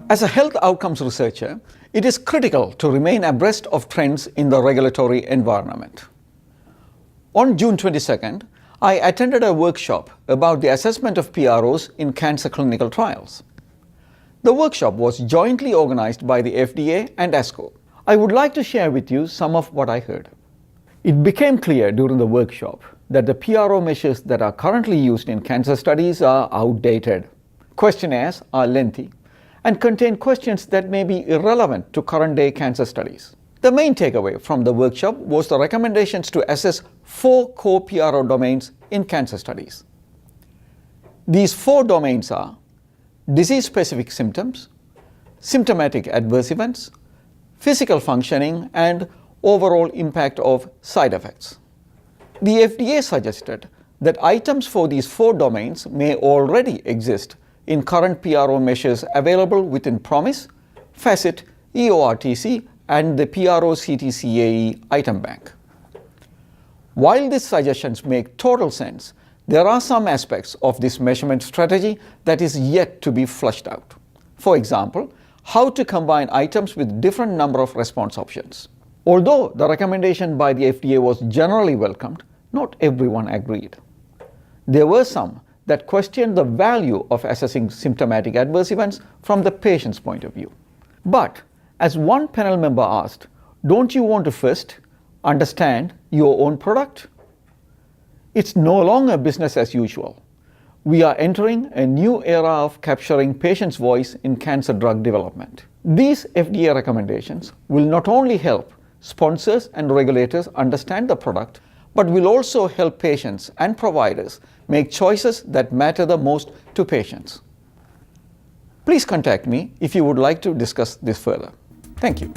As a health outcomes researcher, it is critical to remain abreast of trends in the regulatory environment. On June 22nd, I attended a workshop about the assessment of PROs in cancer clinical trials. The workshop was jointly organized by the FDA and ASCO. I would like to share with you some of what I heard. It became clear during the workshop that the PRO measures that are currently used in cancer studies are outdated. Questionnaires are lengthy and contain questions that may be irrelevant to current-day cancer studies. The main takeaway from the workshop was the recommendations to assess 4 core PRO domains in cancer studies. These 4 domains are disease-specific symptoms, symptomatic adverse events, physical functioning, and overall impact of side effects. The FDA suggested that items for these 4 domains may already exist in current PRO measures available within PROMIS, FACIT, EORTC, and the PRO-CTCAE item bank. While these suggestions make total sense, there are some aspects of this measurement strategy that is yet to be fleshed out. For example, how to combine items with different number of response options. Although the recommendation by the FDA was generally welcomed, not everyone agreed. There were some that questioned the value of assessing symptomatic adverse events from the patient's point of view. But as one panel member asked, don't you want to first understand your own product? It's no longer business as usual. We are entering a new era of capturing patients' voice in cancer drug development. These FDA recommendations will not only help sponsors and regulators understand the product, but will also help patients and providers make choices that matter the most to patients. Please contact me if you would like to discuss this further. Thank you.